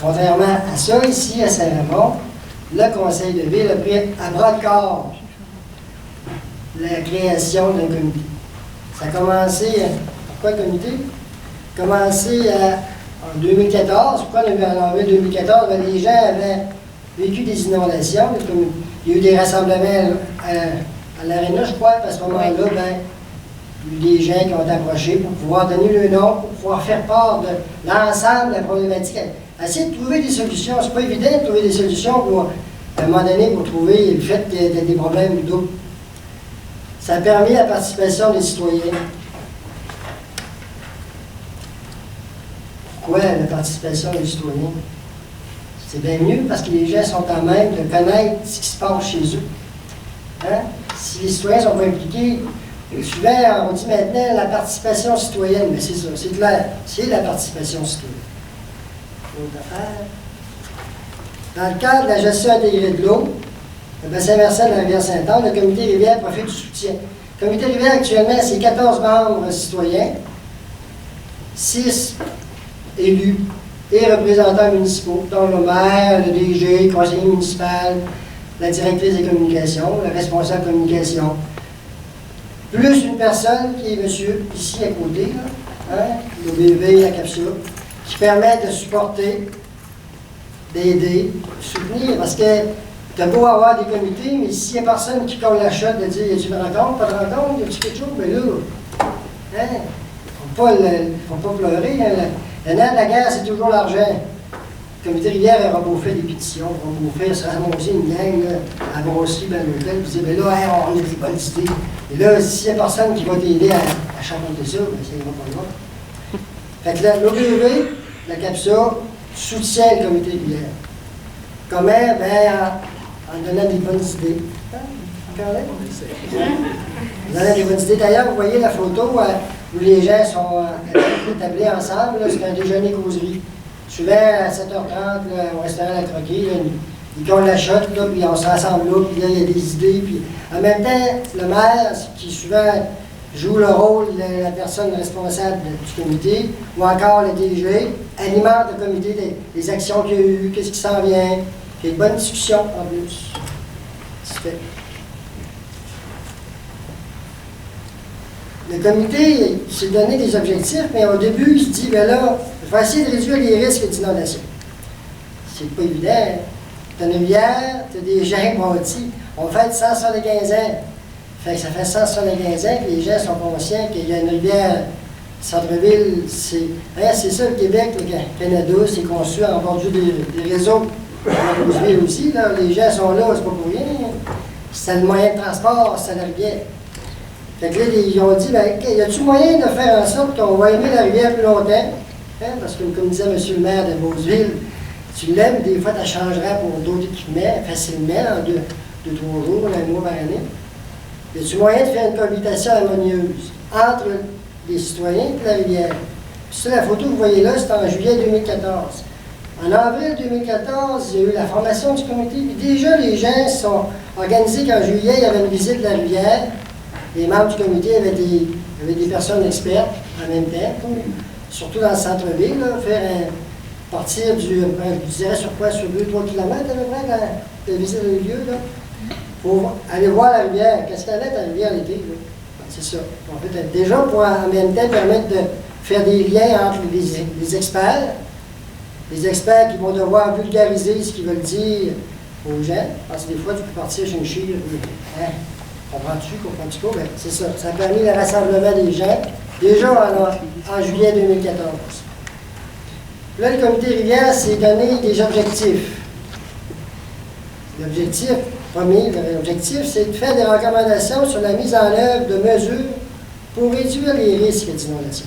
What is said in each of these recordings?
Contrairement à ça, ici, à Saint-Raymond, le conseil de ville a pris à bras-le-corps la création d'un comité. Ça a commencé, pourquoi le comité? Ça a commencé en 2014. Pourquoi en avril 2014? Ben, les gens avaient vécu des inondations. Il y a eu des rassemblements à l'Arena, je crois, à ce moment-là, ben, il y a eu des gens qui ont été approchés pour pouvoir donner le nom, pour pouvoir faire part de l'ensemble de la problématique. Essayer de trouver des solutions. C'est pas évident de trouver des solutions pour, à un moment donné, pour trouver le fait qu'il y a des problèmes d'eau. Ça a permis la participation des citoyens. Pourquoi la participation des citoyens? C'est bien mieux parce que les gens sont en même de connaître ce qui se passe chez eux. Hein? Si les citoyens ne sont pas impliqués, souvent on dit maintenant la participation citoyenne, mais c'est ça, c'est clair, c'est la participation citoyenne. Autre affaire. Dans le cadre de la gestion intégrée de l'eau, le bassin versant de la rivière Sainte-Anne, le comité rivière profite du soutien. Le comité rivière actuellement, c'est 14 membres citoyens, 6 élus et représentants municipaux, dont le maire, le DG, le conseiller municipal, la directrice des communications, le responsable de communication, plus une personne qui est monsieur, ici à côté, là, hein, le BV, la capsule, qui permet de supporter, d'aider, de soutenir, parce que tu as beau avoir des comités, mais s'il n'y a personne qui colle la shot de dire y a-tu une rencontre, pas de rencontre, y a-tu quelque chose, mais là, hein, faut pas pleurer. Hein, le nerf de la guerre, c'est toujours l'argent. Le comité Rivière a rebouffé des pétitions, rebouffé, ça a monté une gang, là, à brosser dans l'hôtel, puis ben là, hey, on a des bonnes idées. Et là, s'il n'y a personne qui va t'aider à chanter ça, ben, ça ira pas loin. Fait que l'OBV, la CAPSA, soutient le comité Rivière. Comment? Ben, en donnant des bonnes idées. En donnant des bonnes idées. D'ailleurs, vous voyez la photo où les gens sont établis ensemble, c'est un déjeuner-causerie. Souvent, à 7h30, là, au restaurant La Croquée, ils collent la shot, là, puis on se rassemble là, puis là, il y a des idées. Puis en même temps, le maire, qui souvent joue le rôle de la personne responsable du comité, ou encore le DG, alimente le comité des actions qu'il y a eu, qu'est-ce qui s'en vient, puis il y a une bonne discussion en plus. C'est fait. Le comité s'est donné des objectifs, mais au début, il se dit, bien là, il faut essayer de réduire les risques d'inondation. C'est pas évident. Tu as une rivière, tu as des gens bâtis. On fait 175 ans. Fait que ça fait 175 ans que les gens sont conscients qu'il y a une rivière, centre-ville, c'est ça le Québec, le Canada, c'est conçu en bordure des réseaux. En aussi, là, les gens sont là, c'est pas pour rien. C'est le moyen de transport, c'est la rivière. Fait que là, ils ont dit, ben, y a-t-il moyen de faire en sorte qu'on va aimer la rivière plus longtemps? Hein? Parce que, comme disait M. le maire de Beauceville, tu l'aimes, des fois, tu changeras pour d'autres équipements facilement, en 2-3 jours, un mois par année. Y a-t-il moyen de faire une cohabitation harmonieuse entre les citoyens et la rivière? Puis ça, la photo que vous voyez là, c'est en juillet 2014. En avril 2014, il y a eu la formation du comité, puis déjà, les gens se sont organisés qu'en juillet, il y avait une visite de la rivière. Les membres du comité avaient des personnes expertes en même temps, surtout dans le centre-ville, faire partir du, je dirais sur quoi, sur 2-3 km à peu près, la visite de lieu, là, pour aller voir la rivière. Qu'est-ce qu'elle est, la rivière l'été? C'est ça. En fait, déjà, pour en même temps permettre de faire des liens entre les experts qui vont devoir vulgariser ce qu'ils veulent dire aux gens, parce que des fois, tu peux partir chez une chire, hein? Comprends-tu pas? Ben, c'est ça. Ça a permis le rassemblement des gens, déjà en juillet 2014. Là, le comité Rivière s'est donné des objectifs. L'objectif, premier objectif, c'est de faire des recommandations sur la mise en œuvre de mesures pour réduire les risques d'inondation.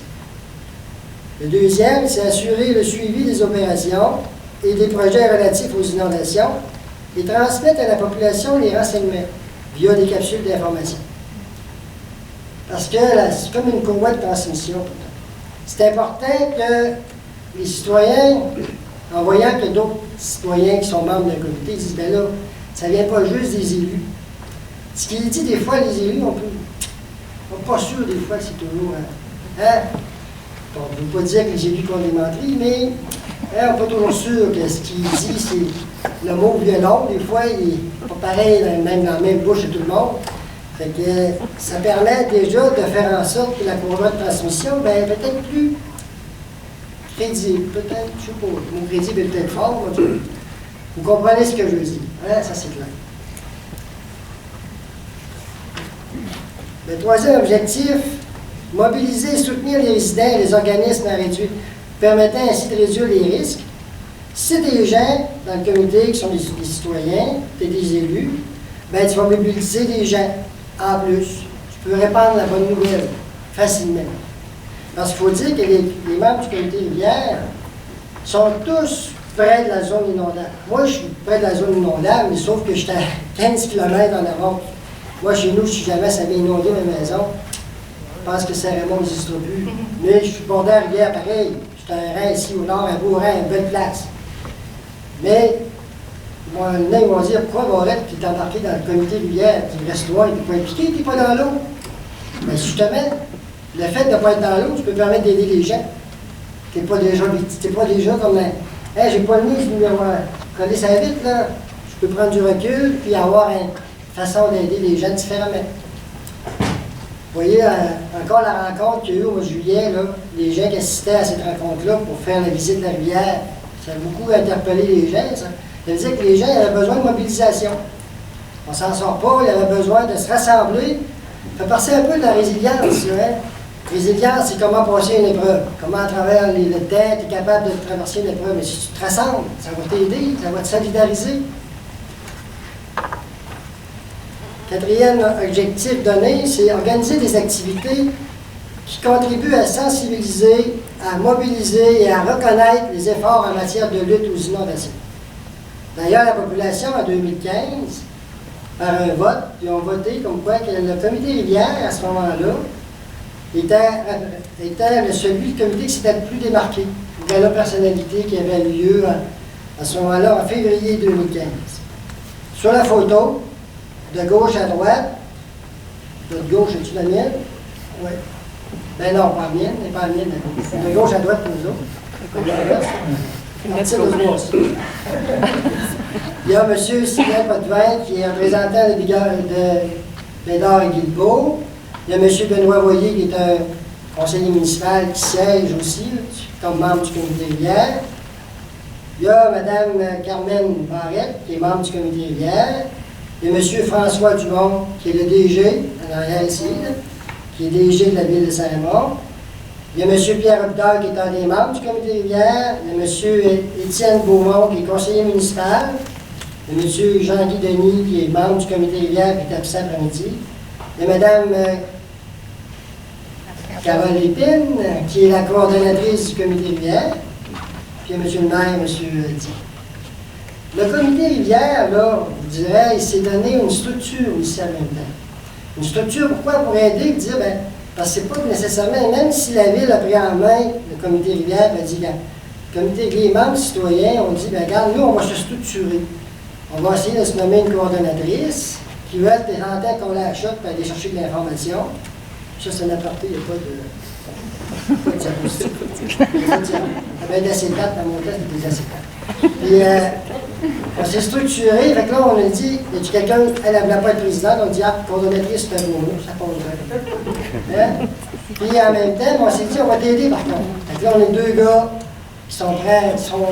Le deuxième, c'est assurer le suivi des opérations et des projets relatifs aux inondations et transmettre à la population les renseignements via des capsules d'information. Parce que c'est comme une courroie de transmission. C'est important que les citoyens, en voyant que d'autres citoyens qui sont membres d'un comité disent, bien là, ça ne vient pas juste des élus. Ce qu'il dit des fois, les élus, on n'est pas sûr des fois que c'est toujours... Hein? On ne veut pas dire que les élus font des menteries, mais Hein, on n'est pas toujours sûr que ce qu'il dit, c'est le mot violon. Des fois, il n'est pas pareil même dans la même bouche de tout le monde. Fait que ça permet déjà de faire en sorte que la courroie de transmission, ben, peut-être plus crédible. Peut-être, je ne sais pas, le mot crédible est peut-être fort. Vous comprenez ce que je veux dire. Hein? Ça, c'est clair. Le troisième objectif, mobiliser et soutenir les résidents et les organismes à réduire, permettant ainsi de réduire les risques. Si des gens dans le comité qui sont des citoyens, des élus, ben, tu vas mobiliser des gens en plus. Tu peux répandre la bonne nouvelle facilement. Parce qu'il faut dire que les membres du comité rivière sont tous près de la zone inondable. Moi, je suis près de la zone inondable, mais sauf que j'étais à 15 km en avant. Moi, chez nous, si jamais ça vient inonder ma maison, je pense que Saint-Raymond n'existera plus. Mais je suis bordé à la rivière pareil. Je suis un rang ici au nord, un beau rang, une belle place. Mais, là, ils vont dire, pourquoi Morette qui est embarqué dans le comité rivière, qui reste loin, il ne peut pas impliquer, il n'est pas dans l'eau? Mais justement, le fait de ne pas être dans l'eau, tu peux permettre d'aider les gens. Tu n'es pas déjà comme un. Hey, j'ai pas le nez, je vais avoir collé ça vite, là. Je peux prendre du recul, puis avoir une façon d'aider les gens différemment. Vous voyez, encore la rencontre qu'il y a eu au mois de juillet, là, les gens qui assistaient à cette rencontre-là pour faire la visite de la rivière, ça a beaucoup interpellé les gens, ça. Ça veut dire que les gens avaient besoin de mobilisation. On ne s'en sort pas, ils avaient besoin de se rassembler. Ça fait partie un peu de la résilience, hein? Résilience, c'est comment passer une épreuve. Comment, à travers le temps, tu es capable de traverser une épreuve. Mais si tu te rassembles, ça va t'aider, ça va te solidariser. Quatrième objectif donné, c'est organiser des activités qui contribuent à sensibiliser, à mobiliser et à reconnaître les efforts en matière de lutte aux inondations. D'ailleurs, la population, en 2015, par un vote, ils ont voté comme quoi que le comité rivière, à ce moment-là, était celui du comité qui s'était le plus démarqué de la personnalité qui avait lieu à ce moment-là, en février 2015. Sur la photo, de gauche à droite, de gauche, es-tu la mienne? Oui. Ben non, pas la mienne, mais pas la mienne. De gauche à droite pour nous autres. Il y a M. Sylvain Potvin, qui est représentant de Bédard et Guilbeault. Il y a M. Benoît Voyer, qui est un conseiller municipal qui siège aussi, comme membre du comité rivière. Il y a Mme Carmen Barrette, qui est membre du comité rivière. Il y a M. François Dumont, qui est le DG, en arrière ici, qui est DG de la ville de Saint-Raymond. Il y a M. Pierre Hopdal, qui est un des membres du comité rivière. Il y a M. Étienne Beaumont, qui est conseiller municipal. Il y a M. Jean-Guy Denis, qui est membre du comité rivière, qui est absent après-midi. Il y a Mme Carole Lépine, qui est la coordonnatrice du comité rivière. Puis il y a M. le maire, M. Di. Le comité rivière, là, je dirais, il s'est donné une structure ici en même temps. Une structure, pourquoi? Pour aider, dire, ben, parce que c'est pas nécessairement, même si la ville a pris en main le comité rivière, ben, dit, le comité, les membres citoyens ont dit, ben, regarde, nous, on va se structurer. On va essayer de se nommer une coordonnatrice qui va être rentrer qu'on la achète pour aller chercher de l'information. Ça, c'est n'importe, il n'y a pas de diapositive. Il y avait d'acétate dans mon test, il y a des acétates. Puis, on s'est structuré, fait que là, on a dit, y a quelqu'un, elle ne voulait pas être présidente, on a dit, ah, coordonnatrice, c'est un beau mot, ça passerait. Hein? Puis en même temps, on s'est dit, on va t'aider par contre. Fait que là, on est deux gars qui sont prêts, qui sont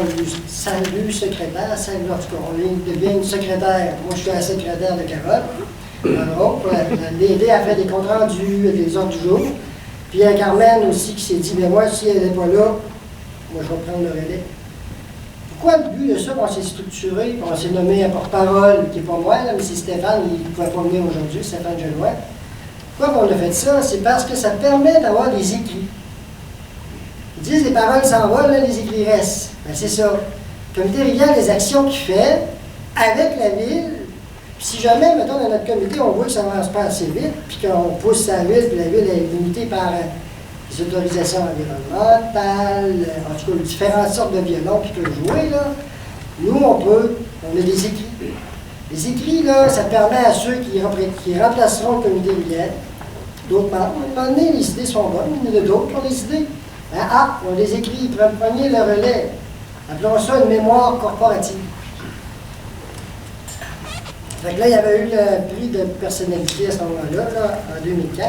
deux secrétaires, en tout cas, on devient une secrétaire. Moi, je suis la secrétaire de Carole. Alors, pour l'aider à faire des comptes rendus, des ordres du jour. Puis il y a Carmen aussi qui s'est dit, mais moi, si elle n'est pas là, moi, je vais prendre le relais. Pourquoi le but de ça, on s'est structuré, on s'est nommé un porte-parole, qui n'est pas moi, là, mais c'est Stéphane, il ne pouvait pas venir aujourd'hui, Stéphane Genois. Pourquoi on a fait ça? C'est parce que ça permet d'avoir des écrits. Ils disent les paroles s'envolent, les écrits restent. Ben, c'est ça. Le comité rivière, les actions qu'il fait avec la ville, puis si jamais, mettons, dans notre comité, on voit que ça ne avance pas assez vite, puis qu'on pousse la ville, puis la ville est limitée par les autorisations environnementales, en tout cas, différentes sortes de violons qui peuvent jouer, là. Nous, on a des écrits. Les écrits, là, ça permet à ceux qui remplaceront le comité rivière, d'autres membres. À un moment donné, les idées sont bonnes, il y en a d'autres qui ont des idées. On les écrit, ils prennent le premier le relais. Appelons ça une mémoire corporative. Fait que là, il y avait eu le prix de personnalité à ce moment-là, là, en 2015.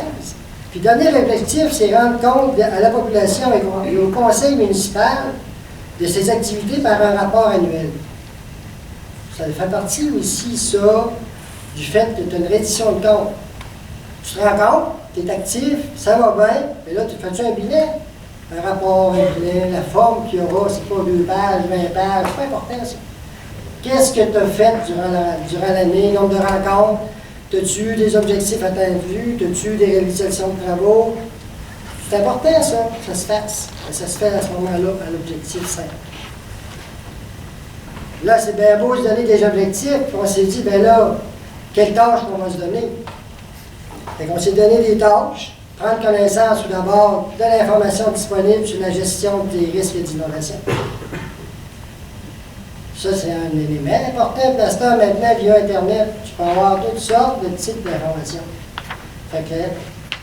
Puis donner l'objectif, c'est rendre compte à la population et au conseil municipal de ses activités par un rapport annuel. Ça fait partie aussi, ça, du fait que tu as une reddition de compte. Tu te rends compte, tu es actif, ça va bien, et là, tu fais-tu un bilan? Un rapport, un bilan, la forme qu'il y aura, c'est pas 2 pages, 20 pages, c'est pas important, ça. Qu'est-ce que tu as fait durant l'année, nombre de rencontres? As-tu eu des objectifs attendus? As-tu eu des réalisations de travaux? C'est important, ça se fasse. Ça se fait à ce moment-là à l'objectif 5. Là, c'est bien beau se donner des objectifs, puis on s'est dit, ben là, quelles tâches qu'on va se donner? Fait qu'on s'est donné des tâches, prendre connaissance tout d'abord de l'information disponible sur la gestion des risques d'inondation. Ça, c'est un élément important. Parce que maintenant, via Internet, tu peux avoir toutes sortes de types d'informations. Fait que,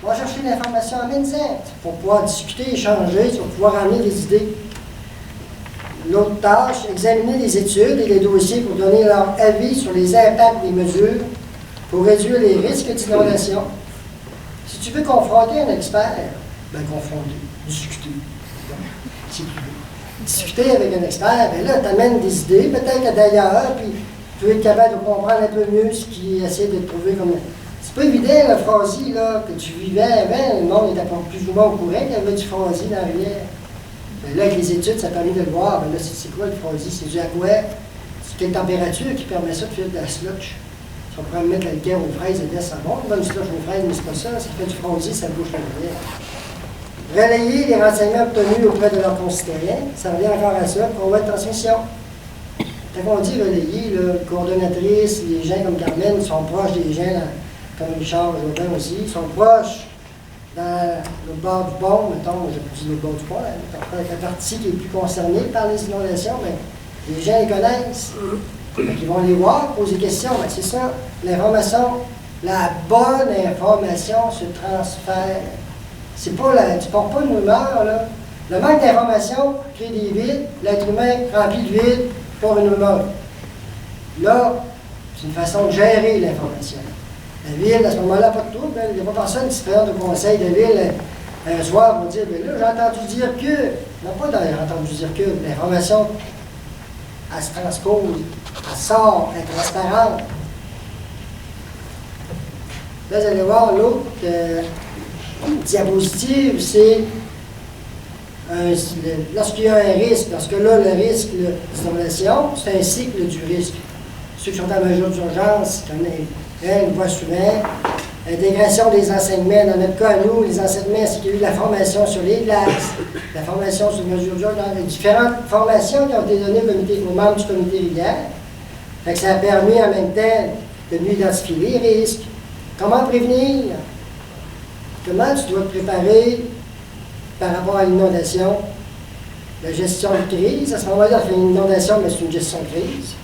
on va chercher l'information en Minzette pour pouvoir discuter, échanger, pour pouvoir amener des idées. L'autre tâche, examiner les études et les dossiers pour donner leur avis sur les impacts des mesures pour réduire les risques d'inondation. Si tu veux confronter un expert, ben confronter, discuter. Si tu veux discuter avec un expert, bien là, tu amènes des idées, peut-être que d'ailleurs, puis tu veux être capable de comprendre un peu mieux ce qu'il essaie de trouver comme. C'est pas évident, la phrase là, que tu vivais avant, le monde était plus ou moins au courant qu'il y avait du phrase dans la rivière. Bien là, avec les études, ça permet de le voir. Bien là, c'est quoi le phrase? C'est dû à quoi? C'est quelle température qui permet ça de faire de la slotch? Si on pourrait mettre le cœur aux fraises et laisse ça bon, une slotch aux fraises, mais c'est pas ça. Ça fait du phrase, ça bouge la rivière. Relayer les renseignements obtenus auprès de leurs concitoyens, ça revient encore à ça, convoi de transmission. Quand on dit relayer, là, coordonnatrice, les gens comme Carmen sont proches des gens, là, comme Richard Jobin aussi, ils sont proches dans le bord du pont, mettons, je dis le bord du pont, la partie qui est plus concernée par les inondations, mais les gens les connaissent. Donc, ils vont les voir, poser des questions, ben, c'est ça, l'information, la bonne information se transfère. C'est pas tu ne portes pas une rumeur, là. Le manque d'information crée des vides, l'être humain remplit de vides pour une rumeur. Là, c'est une façon de gérer l'information. La ville, à ce moment-là, pas de trouble, il n'y a pas personne qui se présente au conseil de ville un soir pour dire, bien là, j'ai entendu dire que. Non, pas d'ailleurs entendu dire que. L'information, elle se transpose, elle sort, elle est transparente. Là, vous allez voir l'autre diapositive, c'est lorsqu'il y a un risque, parce que là, le risque d'inondation, c'est un cycle du risque. Ceux qui sont en mesure d'urgence, on voit souvent. Intégration des enseignements, dans notre cas, nous, les enseignements, c'est qu'il y a eu la formation sur les glaces, la formation sur les mesures d'urgence, les différentes formations qui ont été données aux membres du comité rivière. Fait que ça a permis en même temps de mieux identifier les risques. Comment prévenir? Comment tu dois te préparer par rapport à l'inondation? La gestion de crise, à ce moment-là, on fait une inondation, mais c'est une gestion de crise.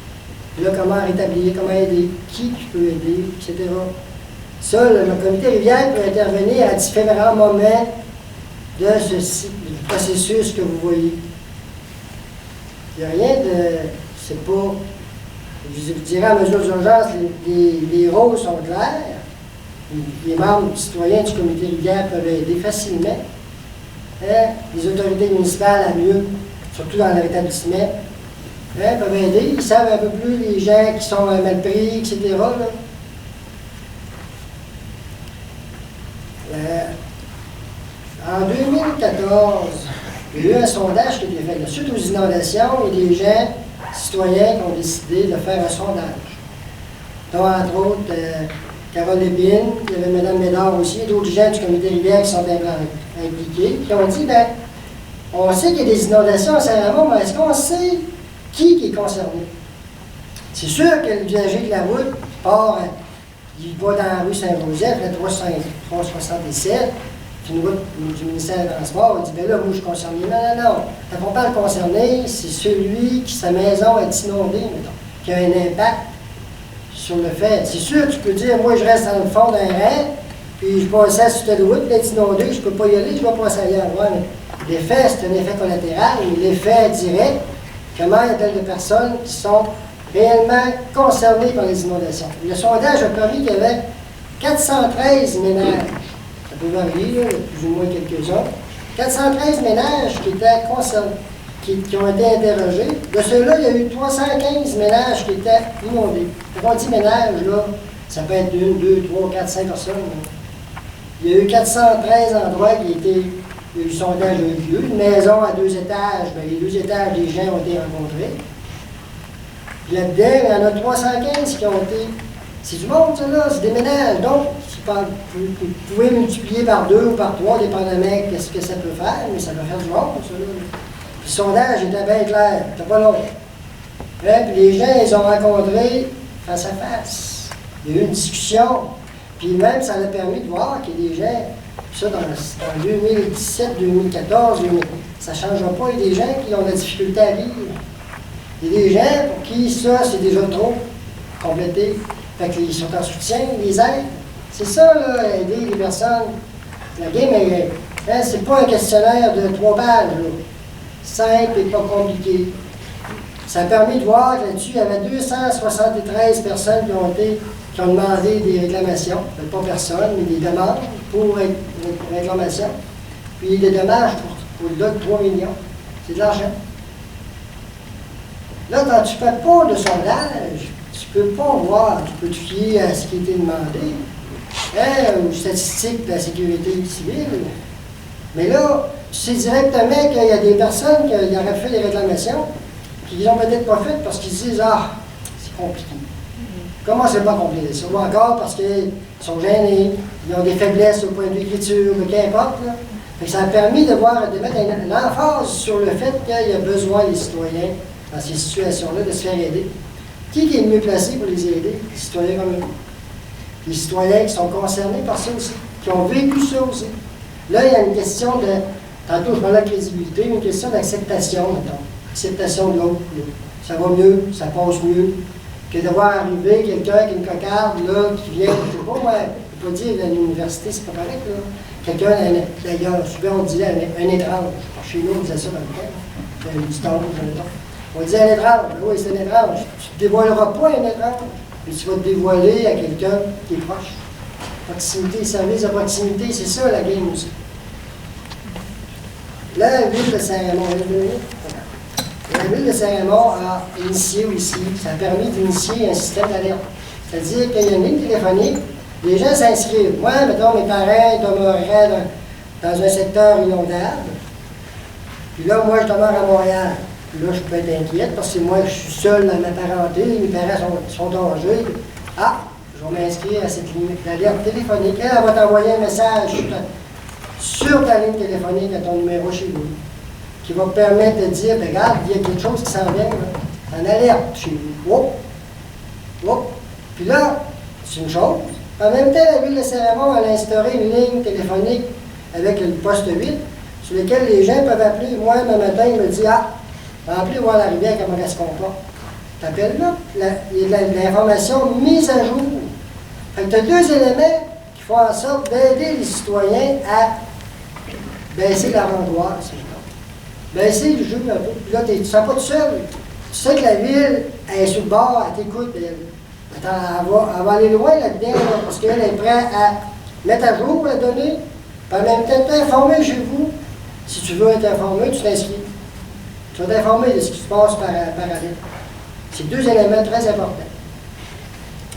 Puis là, comment rétablir, comment aider, qui peut aider, etc. Ça, le comité rivière peut intervenir à différents moments de ce cycle, du processus que vous voyez. Il n'y a rien de. C'est pas. Je vous dirais, en mesure d'urgence, les rôles sont clairs. Les membres citoyens du comité rivière peuvent aider facilement. Les autorités municipales, à mieux, surtout dans leur établissement, peuvent aider. Ils savent un peu plus les gens qui sont mal pris, etc. Là. En 2014, il y a eu un sondage qui a été fait. Suite aux inondations, il y a des gens, citoyens, qui ont décidé de faire un sondage. Donc, entre autres, Carole Lépine, il y avait Mme Médard aussi, et d'autres gens du comité rivière qui sont impliqués, qui ont dit, bien, on sait qu'il y a des inondations à Saint-Raymond, mais est-ce qu'on sait qui est concerné? C'est sûr que l'usager de la route part, il va dans la rue Saint-Joseph, la 367, c'est une route du ministère des Transports, il dit, bien là, moi, je suis concerné. Non. Quand on parle concerné, c'est celui qui, sa maison est inondée, mettons, qui a un impact sur le fait. C'est sûr, tu peux dire, moi, je reste dans le fond d'un rang, puis je passe sur telle route, puis être inondé, je ne peux pas y aller, je vais passer ailleurs. Ouais, mais l'effet, c'est un effet collatéral, mais l'effet direct, comment il y a-t-il de personnes qui sont réellement concernées par les inondations. Le sondage a permis qu'il y avait 413 ménages, ça peut varier, là, plus ou moins quelques-uns, 413 ménages qui étaient concernés, qui ont été interrogés. De ceux-là, il y a eu 315 ménages qui étaient inondés. Quand on dit ménage, là, ça peut être 1, 2, 3, 4, 5 personnes. Là. Il y a eu 413 endroits qui étaient, il y a eu sondage a eu lieu. Une maison à 2 étages, bien, les 2 étages des gens ont été rencontrés. Puis là-dedans, il y en a 315 qui ont été. C'est du monde, ça, là, c'est des ménages. Donc, vous pouvez multiplier par 2 ou par 3, dépendamment de ce que ça peut faire, mais ça va faire du monde, ça, là. Puis le sondage était bien clair, c'était pas long. Puis les gens, ils ont rencontrés face à face. Il y a eu une discussion. Puis même, ça a permis de voir qu'il y a des gens, ça dans 2017, 2014, ça ne changera pas. Il y a des gens qui ont de la difficulté à vivre. Il y a des gens pour qui ça, c'est déjà trop complété. Fait qu'ils sont en soutien, ils les aident. C'est ça, là, aider les personnes. La game, hein, c'est pas un questionnaire de 3 pages, là. Simple et pas compliqué. Ça a permis de voir que là-dessus, il y avait 273 personnes qui ont demandé des réclamations. Pas personne, mais des demandes pour réclamation. Puis des dommages pour au-delà de 3 millions. C'est de l'argent. Là, quand tu ne fais pas de sondage, tu ne peux pas voir, tu peux te fier à ce qui a été demandé, hein, aux statistiques de la sécurité civile. Mais là, tu sais directement qu'il y a des personnes qui auraient fait des réclamations, qui ne les ont peut-être pas faites parce qu'ils se disent « Ah, c'est compliqué. » Comment c'est pas compliqué? Ça ou encore parce qu'ils sont gênés, ils ont des faiblesses au point de vue d'écriture, mais qu'importe. Fait que ça a permis de mettre une emphase sur le fait qu'il y a besoin, les citoyens, dans ces situations-là, de se faire aider. Qui est le mieux placé pour les aider? Les citoyens comme eux. Les citoyens qui sont concernés par ça aussi, qui ont vécu ça aussi. Là, il y a une question de, tantôt je parlais de crédibilité, une question d'acceptation, mettons. Acceptation de l'autre. Ça va mieux, ça passe mieux, que de voir arriver quelqu'un qui a une cocarde, là, qui vient, je ne sais pas, moi, je ne peux pas dire à l'université, c'est pas correct, là. Quelqu'un, d'ailleurs, souvent on dit un étrange. Chez nous, on disait ça dans le temps. Une distance, on disait un étrange. Oui, c'est un étrange. Tu ne dévoileras pas un étrange, mais tu vas te dévoiler à quelqu'un qui est proche. Proximité, service de proximité, c'est ça la game aussi. Là, la ville de Saint-Raymond, la ville de Saint-Raymond a initié aussi, ça a permis d'initier un système d'alerte. C'est-à-dire qu'il y a une ligne téléphonique, les gens s'inscrivent. Moi, mettons, mes parents demeureraient dans un secteur inondable. Puis là, moi, je demeure à Montréal. Puis là, je peux être inquiète parce que moi, je suis seul dans ma parenté, mes parents sont âgés. Ah, je vais m'inscrire à cette ligne d'alerte téléphonique. Elle va t'envoyer un message sur ta ligne téléphonique à ton numéro chez vous, qui va te permettre de dire, regarde, il y a quelque chose qui s'en vient, en alerte chez vous. Whoop! Whoop! Puis là, c'est une chose. En même temps, la ville de Saint-Raymond a instauré une ligne téléphonique avec le poste 8, sur lequel les gens peuvent appeler. Moi, le matin, il me dit, ah, appelez voir la rivière, comment elle se comporte. T'appelles là, il y a de l'information mise à jour. Fait que tu as 2 éléments qui font en sorte d'aider les citoyens à baisser leur angoisse. Baisser le jeu un peu. Puis là, tu ne sens pas tout seul. Tu sais que la ville, elle est sur le bord, elle t'écoute. Elle va aller loin là-dedans, là, parce qu'elle est prête à mettre à jour la donnée, puis en même temps t'informer chez vous. Si tu veux être informé, tu t'inscris. Tu vas t'informer de ce qui se passe par ailleurs. C'est 2 éléments très importants.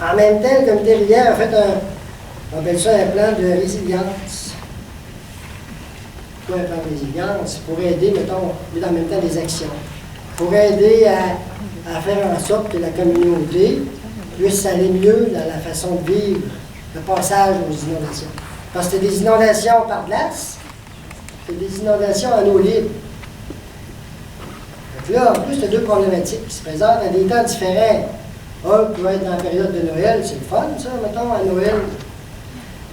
En même temps, le comité Rivière a fait on appelle ça un plan de résilience. Pourquoi un plan de résilience? Pour aider, mettons, mais en même temps des actions. Pour aider à faire en sorte que la communauté puisse aller mieux dans la façon de vivre le passage aux inondations. Parce que c'est des inondations par glace, c'est des inondations en eau libre. Donc là, en plus, tu as 2 problématiques qui se présentent à des temps différents. Un peut être dans la période de Noël, c'est le fun, ça, mettons, à Noël.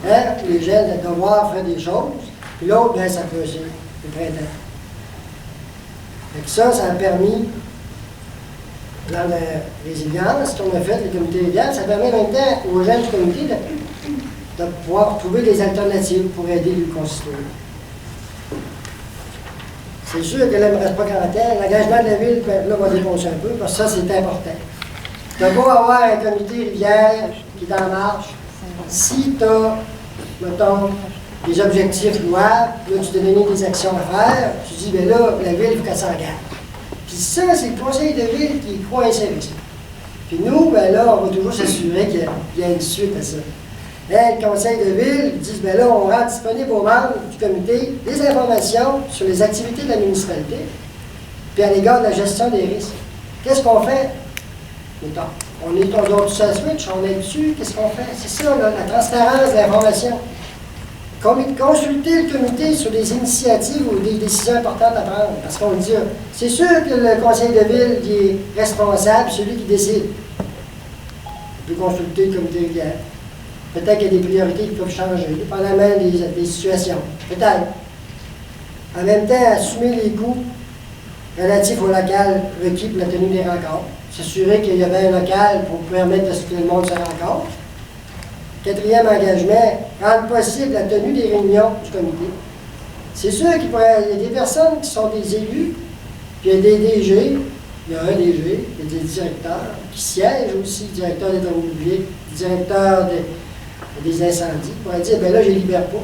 Hein? Les gens de devoir faire des choses. Puis l'autre, bien, ça peut aussi, le printemps. Fait que ça a permis, dans la résilience qu'on a fait, le comité Rivière, ça permet en même temps aux gens du comité de pouvoir trouver des alternatives pour aider les concitoyens. C'est sûr que là, il ne me reste pas 40 ans. L'engagement de la ville, ben, là, va dépenser un peu, parce que ça, c'est important. Tu as beau avoir un comité rivière qui est en marche, si tu as, mettons, des objectifs louables, là, tu te donnes des actions à faire, tu dis, bien là, la ville, il faut qu'elle s'engage. Puis ça, c'est le conseil de ville qui est coincé avec ça. Puis nous, ben là, on va toujours s'assurer qu'il y a une suite à ça. Là, le conseil de ville, ils disent, bien là, on rend disponible aux membres du comité des informations sur les activités de la municipalité, puis à l'égard de la gestion des risques. Qu'est-ce qu'on fait? Mettons, on est autour du switch, on est dessus, qu'est-ce qu'on fait? C'est ça, là, la transparence de l'information. Consulter le comité sur des initiatives ou des décisions importantes à prendre. Parce qu'on dit, c'est sûr que le conseil de ville qui est responsable, celui qui décide. On peut consulter le comité rivière. Peut-être qu'il y a des priorités qui peuvent changer, dépendamment des situations. Peut-être. En même temps, assumer les coûts relatifs au local requis pour la tenue des rencontres. S'assurer qu'il y avait un local pour permettre à ce que le monde se rencontre. Quatrième engagement, rendre possible la tenue des réunions du comité. C'est sûr qu'il y a des personnes qui sont des élus, puis il y a des DG, il y a un DG, il y a des directeurs qui siègent aussi, directeur des travaux publics, directeur des incendies. On pourrait dire, bien là, je ne libère pas.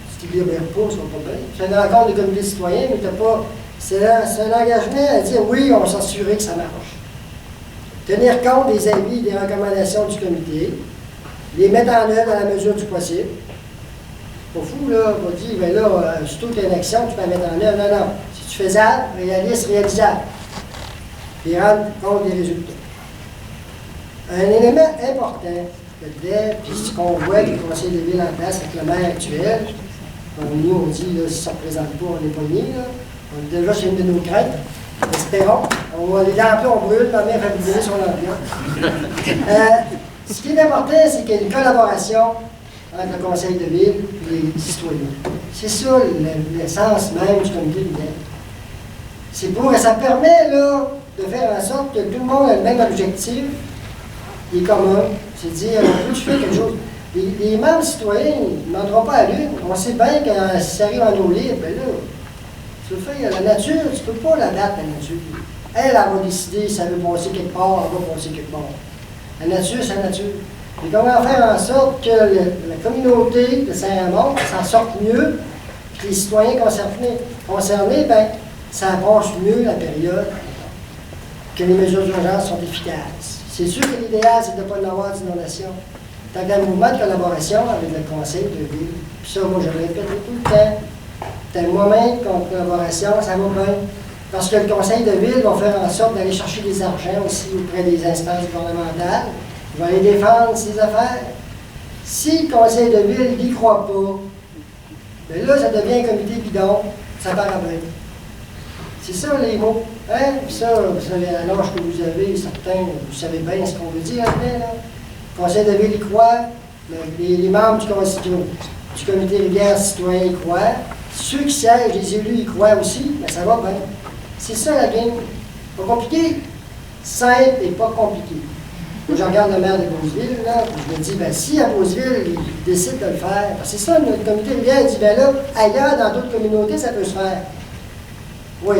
Si tu ne libères pas, ça va pas bien. C'est une rencontre de comité citoyen, mais tu n'as pas. C'est un engagement à dire, oui, on va s'assurer que ça marche. Tenir compte des avis et des recommandations du comité. Les mettre en œuvre à la mesure du possible. Pas fou, là, on dit, bien là, surtout que tu as une action, tu peux la mettre en œuvre. Non, non. C'est faisable, réaliste, réalisable. Et rendre compte des résultats. Un élément important, peut-être, puis ce qu'on voit que le conseil de ville en place avec le maire actuel, bon, nous, on dit, là, si ça ne représente pas, on est poigné, là. On est déjà chez une de nos craintes. Espérons. On va les lampes, on brûle, ma mère va brûler son lampion. Ce qui est important, c'est qu'il y ait une collaboration entre le conseil de ville et les citoyens. C'est ça l'essence même du comité de ville. C'est ça permet là, de faire en sorte que tout le monde a le même objectif, qui est commun. C'est de dire, tu fais quelque chose. Les membres citoyens ne demanderont pas à l'une. On sait bien que si ça arrive en eau libre, ben là, tu le fais, la nature, tu ne peux pas la battre, la nature. Elle va décider si elle veut passer quelque part, elle va passer quelque part. La nature, c'est la nature. Et comment faire en sorte que la communauté de Saint-Raymond s'en sorte mieux, que les citoyens concernés, ben, ça passe mieux la période, que les mesures d'urgence sont efficaces. C'est sûr que l'idéal, c'est de ne pas y avoir d'inondation. Tant qu'il y a un mouvement de collaboration avec le conseil de ville, puis ça, moi, je le répète tout le temps, c'est un moment de collaboration, ça va bien. Parce que le conseil de ville va faire en sorte d'aller chercher des argents aussi auprès des instances gouvernementales. Il va aller défendre ses affaires. Si le conseil de ville n'y croit pas, bien là, ça devient un comité bidon, ça part à bien. C'est ça les mots. Hein? Puis ça, vous savez, à l'âge que vous avez, certains, vous savez bien ce qu'on veut dire après, là. Le conseil de ville y croit, les membres du comité rivière citoyen y croient, ceux qui siègent, les élus y croient aussi, mais ça va bien. C'est ça la game. Pas compliqué. Simple et pas compliqué. Moi, je regarde le maire de Beauceville, là, je me dis, ben si à Beauceville, il décide de le faire, parce que c'est ça, notre comité rivière, il dit, ben là, ailleurs, dans d'autres communautés, ça peut se faire. Oui.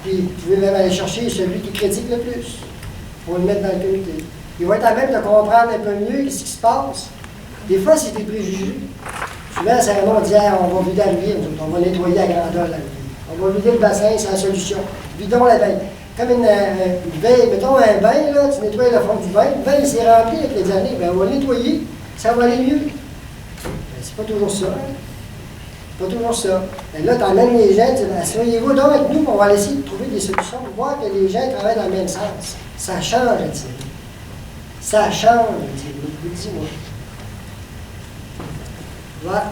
Puis, vous pouvez même aller chercher celui qui critique le plus, pour le mettre dans le comité. Il va être à même de comprendre un peu mieux ce qui se passe. Des fois, c'est des préjugés. Souvent, ça on dit, on va vider la rivière, on va nettoyer à grandeur la rivière. On va vider le bassin, c'est la solution. Vidons la veille. Comme une veille, mettons un bain, là, tu nettoies le fond du bain, le bain s'est rempli avec les années, bien, on va le nettoyer, ça va aller mieux. Ben, c'est pas toujours ça. Hein? C'est pas toujours ça. Ben, là, tu emmènes les gens, tu dis, asseyez-vous donc avec nous, on va essayer de trouver des solutions pour voir que les gens travaillent dans le même sens. Ça change, tu sais. Ça change, tu sais. Dis-moi. Voilà.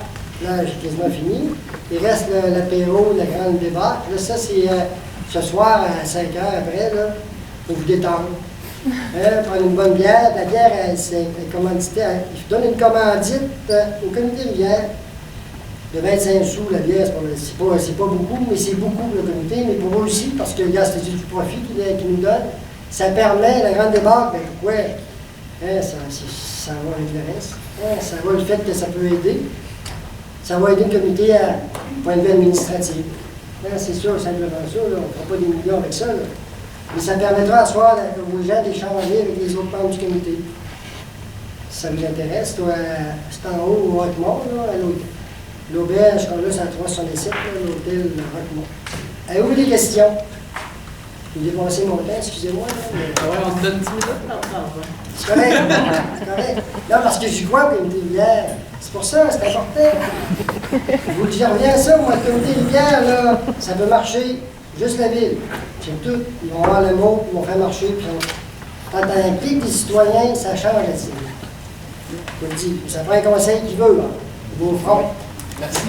Là, j'ai quasiment fini. Il reste l'apéro, la grande débat. Là, ça, c'est ce soir à 5 heures après, là, pour vous détendre. Prendre une bonne bière. La bière, c'est commandité. Il donne une commandite au comité rivière de 25 sous. La bière, c'est pas beaucoup, mais c'est beaucoup pour le comité. Mais pour eux aussi, parce que c'est du profit qu'ils nous donnent. Ça permet, la grande débarque, ben pourquoi? Ça va avec le reste. Ça va le fait que ça peut aider. Ça va aider le comité à point de vue administratif. Là, c'est sûr, simplement ça, là, on ne fera pas des millions avec ça. Là. Mais ça permettra à soir aux gens d'échanger avec les autres membres du comité. Si ça vous intéresse, toi, c'est en haut au Roquemont, là, à l'hôtel. L'auberge, quand là, c'est à 367, l'hôtel Roquemont. Avez-vous des questions? J'ai dépassé mon temps, excusez-moi. Ouais, on te donne 10 minutes, C'est correct, c'est correct. Non, parce que j'y crois, le comité Rivière. C'est pour ça, c'est important. Je reviens à ça, moi, le comité Rivière, là, ça peut marcher, juste la ville. C'est tout. Ils vont avoir le mot, ils vont faire marcher, puis quand tu impliques des citoyens, ça change la ville. Je te le dis. Ça prend un conseil qui veut, là. Ils vont au front. Merci.